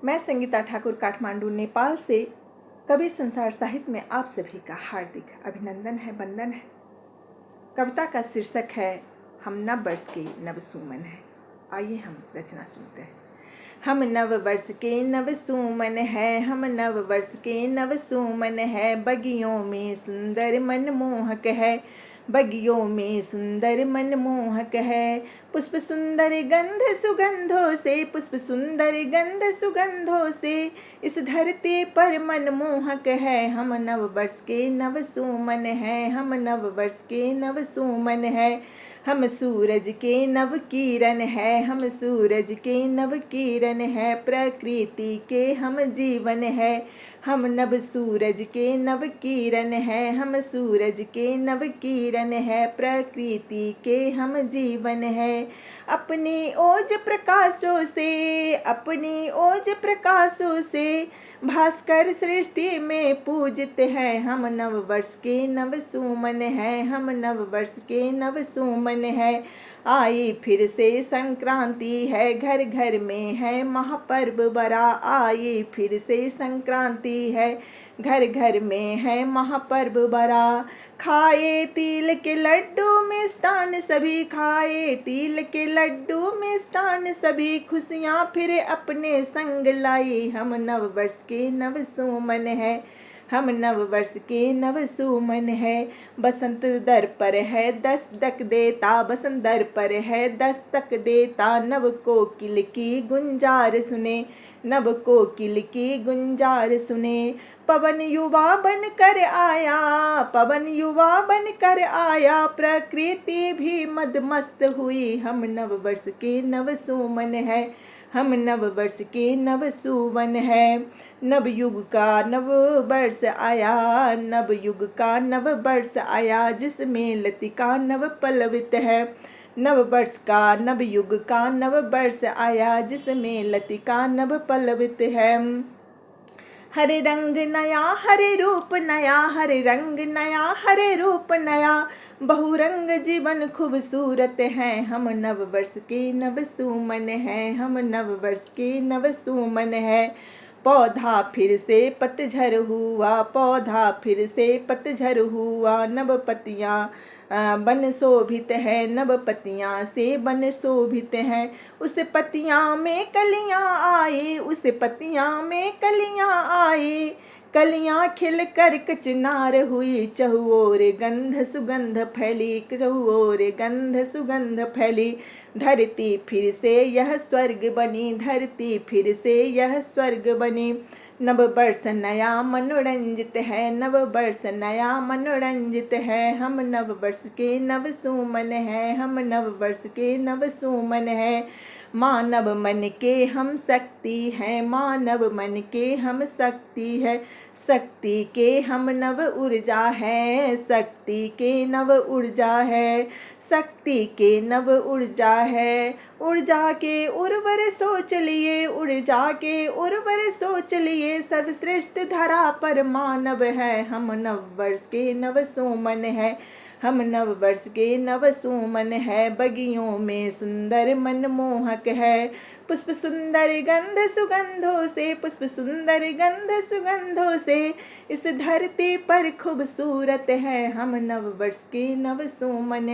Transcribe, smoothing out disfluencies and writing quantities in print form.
मैं संगीता ठाकुर काठमांडू नेपाल से कवि संसार साहित्य में आप सभी का हार्दिक अभिनंदन है, वंदन है। कविता का शीर्षक है हम नव वर्ष के नव सुमन है। आइए हम रचना सुनते हैं। हम नव वर्ष के नव सुमन है, हम नव वर्ष के नव सुमन है। बगियों में सुंदर मनमोहक है, बगियों में सुंदर मनमोहक है। पुष्प सुंदर गंध सुगंधों से, पुष्प सुंदर गंध सुगंधों से इस धरती पर मनमोहक है। हम नव वर्ष के नव सुमन है, हम नव वर्ष के नव सुमन है। हम सूरज के नव किरण है, हम सूरज के नव किरण है। प्रकृति के हम जीवन है, हम नव सूरज के नव किरण है, हम सूरज के नव किरण है। प्रकृति के हम जीवन है। अपनी ओज प्रकाशों से, अपनी ओज प्रकाशों से भास्कर सृष्टि में पूजित है। हम नव वर्ष के नव सुमन है, हम नव वर्ष के नव सुमन है। आई फिर से संक्रांति है, घर घर में है महापर्व बड़ा। आई फिर से संक्रांति है, घर घर में है महापर्व बड़ा। खाए तिल के लड्डू मिष्ठान सभी, खाए तिल के लड्डू मिष्ठान सभी। खुशियाँ फिर अपने संग लाई, हम नव वर्ष के नव सुमन है, हम नव वर्ष के नव सुमन है। बसंत दर पर है दस्तक देता, बसंत दर पर है दस्तक देता। नव कोकिल की गुंजार सुने, नव कोकिल की गुंजार सुने। पवन युवा बन कर आया, पवन युवा बन कर आया। प्रकृति भी मदमस्त हुई, हम नव वर्ष के नव सुमन है, हम नव वर्ष के नव सुमन है। नव युग का नव वर्ष आया, नव युग का नव वर्ष आया। जिसमें लतिका नव पल्लवित है, नव वर्ष का नव युग का नव वर्ष आया। जिसमें लतिका नव पल्लवित है। हरे रंग नया, हरे रूप नया, हरे रंग नया, हरे रूप नया। बहुरंग जीवन खूबसूरत है, हम नव वर्ष के नव सुमन है, हम नव वर्ष के नव सुमन है। पौधा फिर से पतझर हुआ, पौधा फिर से पतझर हुआ। नव पत्तियाँ बन शोभित है, नव पत्तियाँ से बन शोभित है। उस पत्तियाँ में कलियाँ आई, उस पत्तियाँ में कलियाँ आई। कलियाँ खिल कर कचनार हुई, चहुओर गंध सुगंध फैली, चहुओर गंध सुगंध फैली। धरती फिर से यह स्वर्ग बनी, धरती फिर से यह स्वर्ग बनी। नव वर्ष नया मनोरंजित है, नव वर्ष नया मनोरंजित है। हम नव वर्ष के नव सुमन है, हम नव वर्ष के नव सुमन है। मानव मन के हम शक्ति है, मानव मन के हम शक्ति है। शक्ति के हम नव ऊर्जा है, शक्ति के नव ऊर्जा है, शक्ति के नव ऊर्जा है। ऊर्जा के उर्वर सोच लिए, ऊर्जा के उर्वर सोच लिए। सर्वश्रेष्ठ धरा पर मानव है, हम नव वर्ष के नव सुमन है, हम नव वर्ष के नव सुमन है। बगियों में सुंदर मनमोहक है, पुष्प सुंदर गंध सुगंधों से, पुष्प सुंदर गंध सुगंधों से इस धरती पर खूबसूरत है। हम नव वर्ष के नव सुमन